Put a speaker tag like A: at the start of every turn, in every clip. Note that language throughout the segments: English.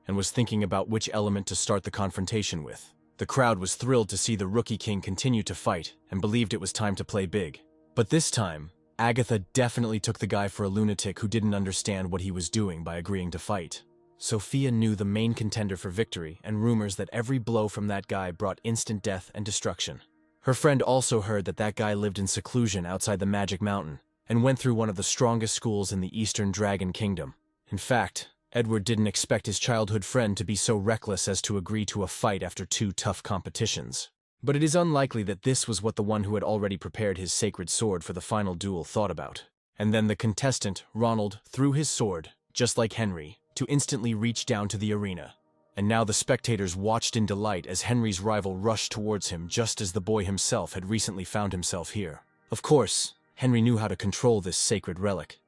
A: and was thinking about which element to start the confrontation with. The crowd was thrilled to see the Rookie King continue to fight and believed it was time to play big. But this time, Agatha definitely took the guy for a lunatic who didn't understand what he was doing by agreeing to fight. Sophia knew the main contender for victory and rumors that every blow from that guy brought instant death and destruction. Her friend also heard that that guy lived in seclusion outside the Magic Mountain and went through one of the strongest schools in the Eastern Dragon Kingdom. In fact, Edward didn't expect his childhood friend to be so reckless as to agree to a fight after 2 tough competitions. But it is unlikely that this was what the one who had already prepared his sacred sword for the final duel thought about. And then the contestant, Ronald, threw his sword, just like Henry, to instantly reach down to the arena. And now the spectators watched in delight as Henry's rival rushed towards him just as the boy himself had recently found himself here. Of course, Henry knew how to control this sacred relic,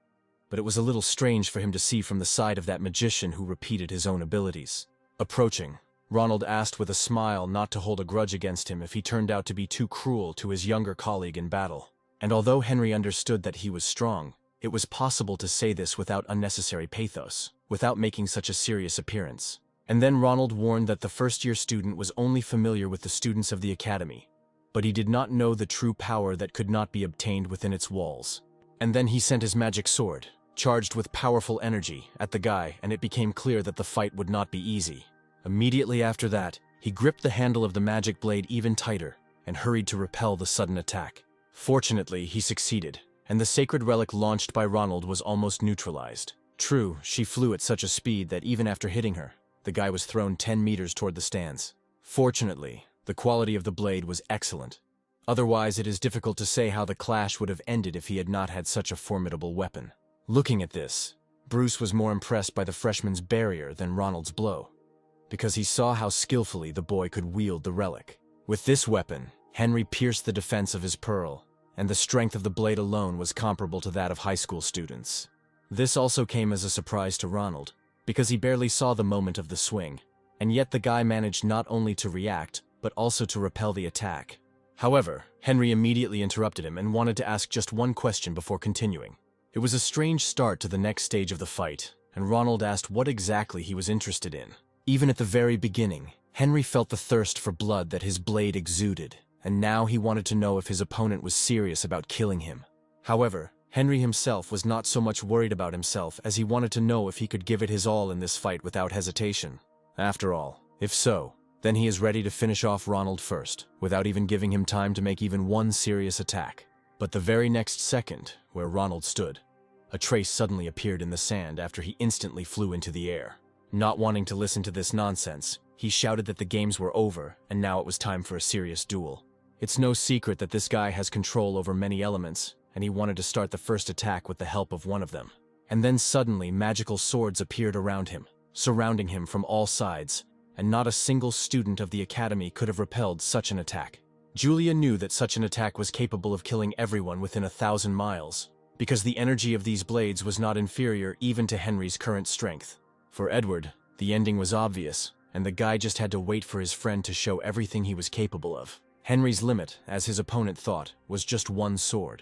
A: but it was a little strange for him to see from the side of that magician who repeated his own abilities. Approaching, Ronald asked with a smile not to hold a grudge against him if he turned out to be too cruel to his younger colleague in battle. And although Henry understood that he was strong, it was possible to say this without unnecessary pathos, without making such a serious appearance. And then Ronald warned that the first-year student was only familiar with the students of the academy, but he did not know the true power that could not be obtained within its walls. And then he sent his magic sword, charged with powerful energy, at the guy, and it became clear that the fight would not be easy. Immediately after that, he gripped the handle of the magic blade even tighter and hurried to repel the sudden attack. Fortunately, he succeeded, and the sacred relic launched by Ronald was almost neutralized. True, she flew at such a speed that even after hitting her, the guy was thrown 10 meters toward the stands. Fortunately, the quality of the blade was excellent. Otherwise, it is difficult to say how the clash would have ended if he had not had such a formidable weapon. Looking at this, Bruce was more impressed by the freshman's barrier than Ronald's blow, because he saw how skillfully the boy could wield the relic. With this weapon, Henry pierced the defense of his pearl, and the strength of the blade alone was comparable to that of high school students. This also came as a surprise to Ronald, because he barely saw the moment of the swing, and yet the guy managed not only to react, but also to repel the attack. However, Henry immediately interrupted him and wanted to ask just one question before continuing. It was a strange start to the next stage of the fight, and Ronald asked what exactly he was interested in. Even at the very beginning, Henry felt the thirst for blood that his blade exuded, and now he wanted to know if his opponent was serious about killing him. However, Henry himself was not so much worried about himself as he wanted to know if he could give it his all in this fight without hesitation. After all, if so, then he is ready to finish off Ronald first, without even giving him time to make even one serious attack. But the very next second, where Ronald stood, a trace suddenly appeared in the sand after he instantly flew into the air. Not wanting to listen to this nonsense, he shouted that the games were over and now it was time for a serious duel. It's no secret that this guy has control over many elements, and he wanted to start the first attack with the help of one of them. And then suddenly magical swords appeared around him, surrounding him from all sides, and not a single student of the academy could have repelled such an attack. Julia knew that such an attack was capable of killing everyone within 1,000 miles, because the energy of these blades was not inferior even to Henry's current strength. For Edward, the ending was obvious, and the guy just had to wait for his friend to show everything he was capable of. Henry's limit, as his opponent thought, was just one sword.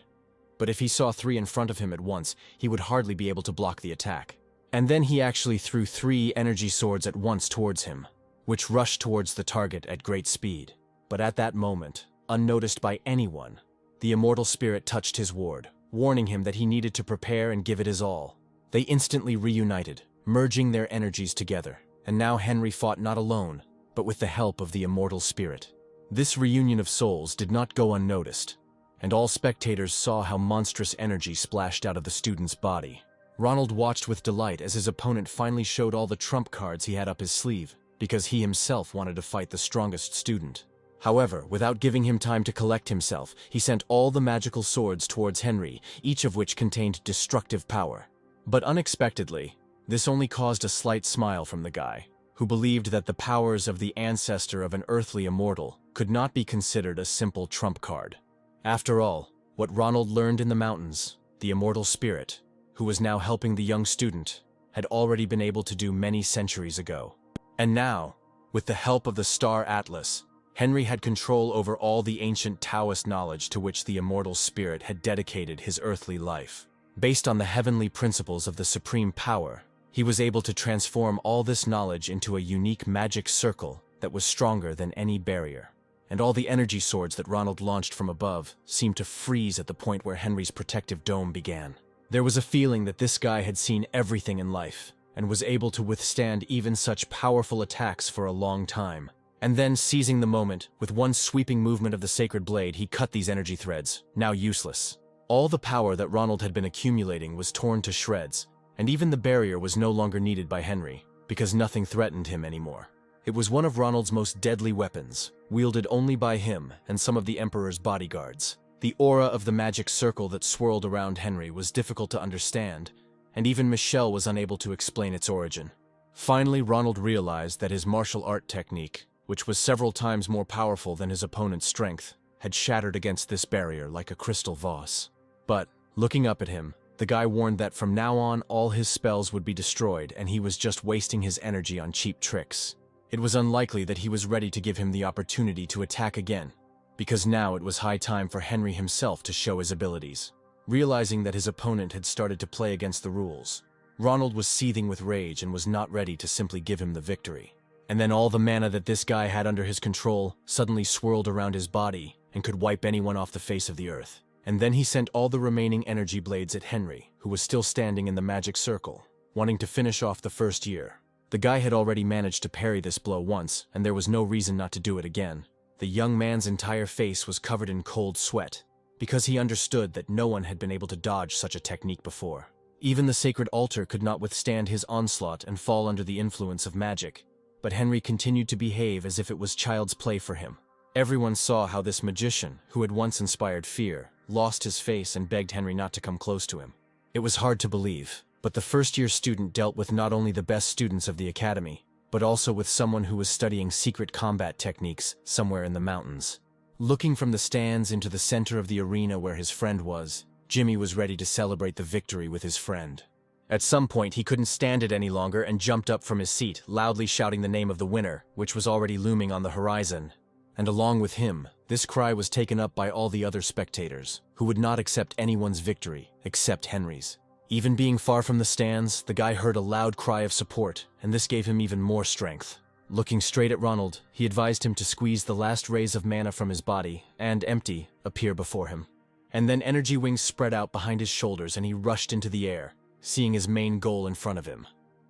A: But if he saw 3 in front of him at once, he would hardly be able to block the attack. And then he actually threw 3 energy swords at once towards him, which rushed towards the target at great speed. But at that moment, unnoticed by anyone, the immortal spirit touched his ward, warning him that he needed to prepare and give it his all. They instantly reunited, merging their energies together, and now Henry fought not alone, but with the help of the immortal spirit. This reunion of souls did not go unnoticed, and all spectators saw how monstrous energy splashed out of the student's body. Ronald watched with delight as his opponent finally showed all the trump cards he had up his sleeve, because he himself wanted to fight the strongest student. However, without giving him time to collect himself, he sent all the magical swords towards Henry, each of which contained destructive power. But unexpectedly, this only caused a slight smile from the guy, who believed that the powers of the ancestor of an earthly immortal could not be considered a simple trump card. After all, what Ronald learned in the mountains, the immortal spirit, who was now helping the young student, had already been able to do many centuries ago. And now, with the help of the Star Atlas, Henry had control over all the ancient Taoist knowledge to which the immortal spirit had dedicated his earthly life. Based on the heavenly principles of the supreme power, He was able to transform all this knowledge into a unique magic circle that was stronger than any barrier. And all the energy swords that Ronald launched from above seemed to freeze at the point where Henry's protective dome began. There was a feeling that this guy had seen everything in life and was able to withstand even such powerful attacks for a long time. And then, seizing the moment, with one sweeping movement of the sacred blade, he cut these energy threads, now useless. All the power that Ronald had been accumulating was torn to shreds, and even the barrier was no longer needed by Henry, because nothing threatened him anymore. It was one of Ronald's most deadly weapons, wielded only by him and some of the Emperor's bodyguards. The aura of the magic circle that swirled around Henry was difficult to understand, and even Michelle was unable to explain its origin. Finally, Ronald realized that his martial art technique, which was several times more powerful than his opponent's strength, had shattered against this barrier like a crystal vase. But, looking up at him, the guy warned that from now on all his spells would be destroyed and he was just wasting his energy on cheap tricks. It was unlikely that he was ready to give him the opportunity to attack again, because now it was high time for Henry himself to show his abilities. Realizing that his opponent had started to play against the rules, Ronald was seething with rage and was not ready to simply give him the victory. And then all the mana that this guy had under his control suddenly swirled around his body and could wipe anyone off the face of the earth. And then he sent all the remaining energy blades at Henry, who was still standing in the magic circle, wanting to finish off the first year. The guy had already managed to parry this blow once, and there was no reason not to do it again. The young man's entire face was covered in cold sweat, because he understood that no one had been able to dodge such a technique before. Even the sacred altar could not withstand his onslaught and fall under the influence of magic, but Henry continued to behave as if it was child's play for him. Everyone saw how this magician, who had once inspired fear, lost his face and begged Henry not to come close to him. It was hard to believe, but the first-year student dealt with not only the best students of the academy, but also with someone who was studying secret combat techniques somewhere in the mountains. Looking from the stands into the center of the arena where his friend was, Jimmy was ready to celebrate the victory with his friend. At some point, he couldn't stand it any longer and jumped up from his seat, loudly shouting the name of the winner, which was already looming on the horizon. And along with him, this cry was taken up by all the other spectators, who would not accept anyone's victory except Henry's. Even being far from the stands, the guy heard a loud cry of support, and this gave him even more strength. Looking straight at Ronald, he advised him to squeeze the last rays of mana from his body, and empty, appear before him. And then energy wings spread out behind his shoulders and he rushed into the air, seeing his main goal in front of him.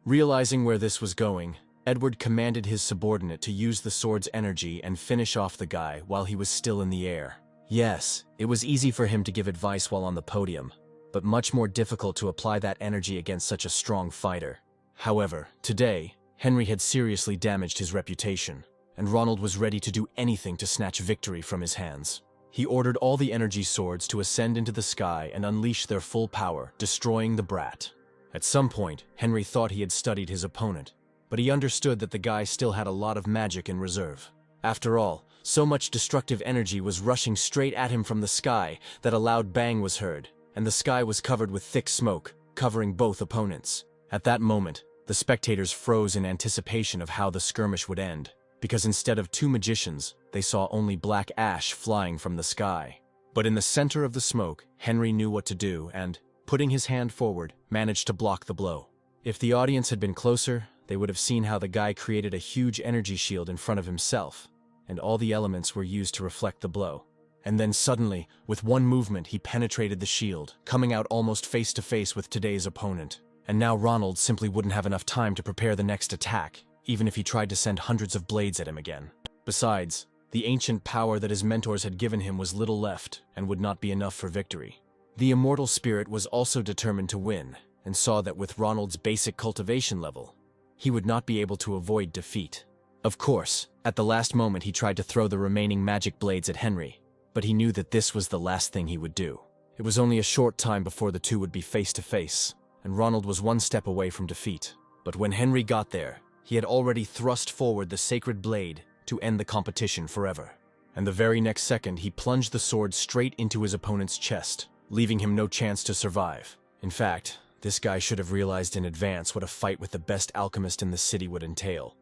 A: Realizing where this was going, Edward commanded his subordinate to use the sword's energy and finish off the guy while he was still in the air. Yes, it was easy for him to give advice while on the podium, but much more difficult to apply that energy against such a strong fighter. However, today, Henry had seriously damaged his reputation, and Ronald was ready to do anything to snatch victory from his hands. He ordered all the energy swords to ascend into the sky and unleash their full power, destroying the brat. At some point, Henry thought he had studied his opponent, but he understood that the guy still had a lot of magic in reserve. After all, so much destructive energy was rushing straight at him from the sky that a loud bang was heard, and the sky was covered with thick smoke, covering both opponents. At that moment, the spectators froze in anticipation of how the skirmish would end, because instead of two magicians, they saw only black ash flying from the sky. But in the center of the smoke, Henry knew what to do and, putting his hand forward, managed to block the blow. If the audience had been closer, they would have seen how the guy created a huge energy shield in front of himself, and all the elements were used to reflect the blow. And then suddenly, with one movement, he penetrated the shield, coming out almost face to face with today's opponent. And now Ronald simply wouldn't have enough time to prepare the next attack, even if he tried to send hundreds of blades at him again. Besides, the ancient power that his mentors had given him was little left and would not be enough for victory. The immortal spirit was also determined to win, and saw that with Ronald's basic cultivation level, he would not be able to avoid defeat. Of course, at the last moment he tried to throw the remaining magic blades at Henry, but he knew that this was the last thing he would do. It was only a short time before the two would be face to face, and Ronald was one step away from defeat. But when Henry got there, he had already thrust forward the sacred blade to end the competition forever. And the very next second, he plunged the sword straight into his opponent's chest, leaving him no chance to survive. In fact, this guy should have realized in advance what a fight with the best alchemist in the city would entail.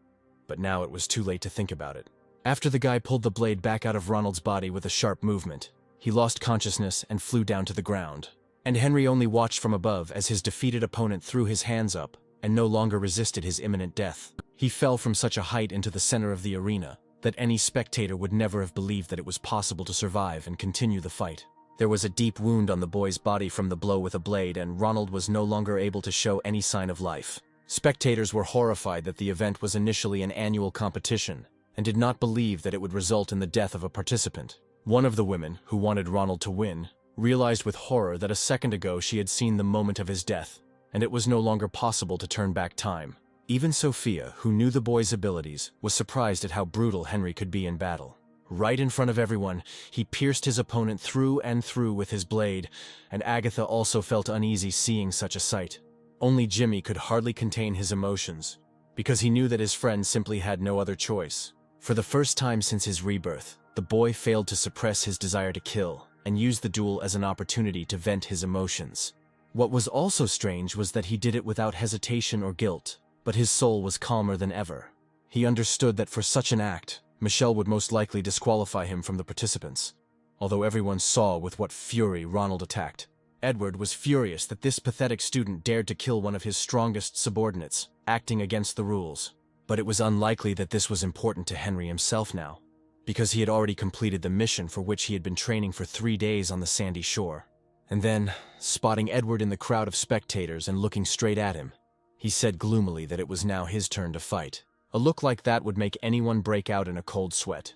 A: But now it was too late to think about it. After the guy pulled the blade back out of Ronald's body with a sharp movement, he lost consciousness and flew down to the ground. And Henry only watched from above as his defeated opponent threw his hands up and no longer resisted his imminent death. He fell from such a height into the center of the arena that any spectator would never have believed that it was possible to survive and continue the fight. There was a deep wound on the boy's body from the blow with a blade, and Ronald was no longer able to show any sign of life. Spectators were horrified that the event was initially an annual competition and did not believe that it would result in the death of a participant. One of the women, who wanted Ronald to win, realized with horror that a second ago she had seen the moment of his death, and it was no longer possible to turn back time. Even Sophia, who knew the boy's abilities, was surprised at how brutal Henry could be in battle. Right in front of everyone, he pierced his opponent through and through with his blade, and Agatha also felt uneasy seeing such a sight. Only Jimmy could hardly contain his emotions, because he knew that his friend simply had no other choice. For the first time since his rebirth, the boy failed to suppress his desire to kill, and used the duel as an opportunity to vent his emotions. What was also strange was that he did it without hesitation or guilt, but his soul was calmer than ever. He understood that for such an act, Michelle would most likely disqualify him from the participants. Although everyone saw with what fury Ronald attacked, Edward was furious that this pathetic student dared to kill one of his strongest subordinates, acting against the rules. But it was unlikely that this was important to Henry himself now, because he had already completed the mission for which he had been training for 3 days on the sandy shore. And then, spotting Edward in the crowd of spectators and looking straight at him, he said gloomily that it was now his turn to fight. A look like that would make anyone break out in a cold sweat,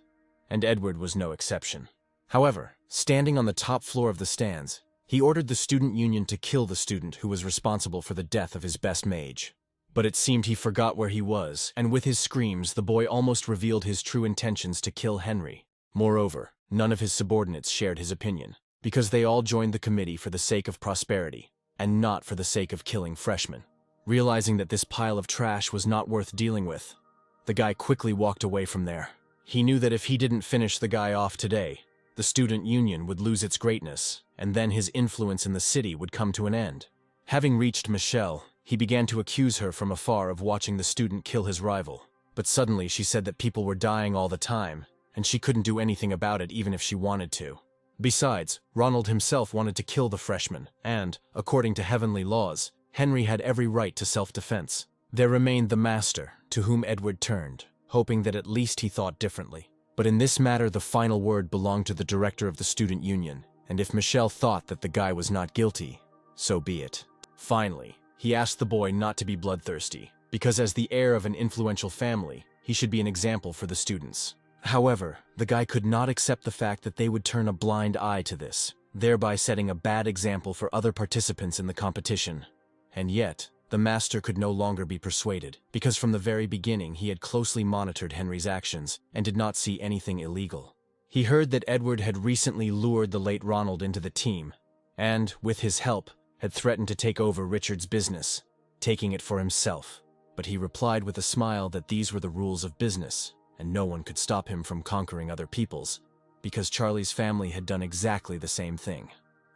A: and Edward was no exception. However, standing on the top floor of the stands, he ordered the student union to kill the student who was responsible for the death of his best mage. But it seemed he forgot where he was, and with his screams, the boy almost revealed his true intentions to kill Henry. Moreover, none of his subordinates shared his opinion, because they all joined the committee for the sake of prosperity, and not for the sake of killing freshmen. Realizing that this pile of trash was not worth dealing with, the guy quickly walked away from there. He knew that if he didn't finish the guy off today, the student union would lose its greatness, and then his influence in the city would come to an end. Having reached Michelle, he began to accuse her from afar of watching the student kill his rival. But suddenly she said that people were dying all the time, and she couldn't do anything about it even if she wanted to. Besides, Ronald himself wanted to kill the freshman, and, according to heavenly laws, Henry had every right to self-defense. There remained the master, to whom Edward turned, hoping that at least he thought differently. But in this matter, the final word belonged to the director of the student union, and if Michelle thought that the guy was not guilty, so be it. Finally, he asked the boy not to be bloodthirsty, because as the heir of an influential family, he should be an example for the students. However, the guy could not accept the fact that they would turn a blind eye to this, thereby setting a bad example for other participants in the competition. And yet, the master could no longer be persuaded, because from the very beginning he had closely monitored Henry's actions and did not see anything illegal. He heard that Edward had recently lured the late Ronald into the team, and, with his help, had threatened to take over Richard's business, taking it for himself. But he replied with a smile that these were the rules of business, and no one could stop him from conquering other peoples, because Charlie's family had done exactly the same thing.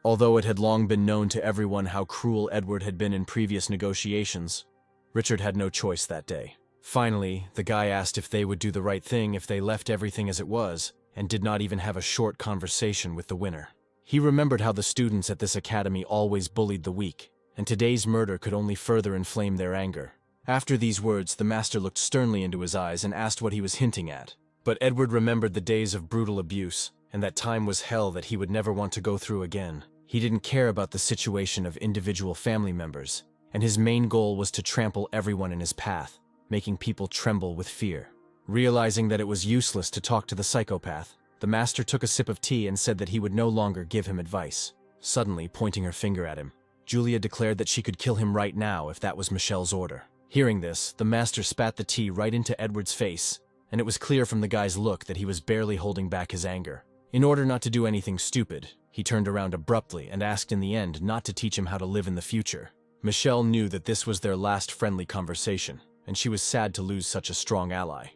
A: Although it had long been known to everyone how cruel Edward had been in previous negotiations, Richard had no choice that day. Finally, the guy asked if they would do the right thing if they left everything as it was, and did not even have a short conversation with the winner. He remembered how the students at this academy always bullied the weak, and today's murder could only further inflame their anger. After these words, the master looked sternly into his eyes and asked what he was hinting at. But Edward remembered the days of brutal abuse, and that time was hell that he would never want to go through again. He didn't care about the situation of individual family members, and his main goal was to trample everyone in his path, making people tremble with fear. Realizing that it was useless to talk to the psychopath, the master took a sip of tea and said that he would no longer give him advice. Suddenly, pointing her finger at him, Julia declared that she could kill him right now if that was Michelle's order. Hearing this, the master spat the tea right into Edward's face, and it was clear from the guy's look that he was barely holding back his anger. In order not to do anything stupid, he turned around abruptly and asked in the end not to teach him how to live in the future. Michelle knew that this was their last friendly conversation, and she was sad to lose such a strong ally.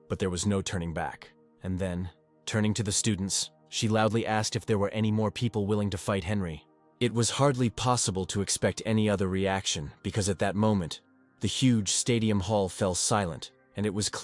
A: But there was no turning back. And then, turning to the students, she loudly asked if there were any more people willing to fight Henry. It was hardly possible to expect any other reaction, because at that moment, the huge stadium hall fell silent, and it was clear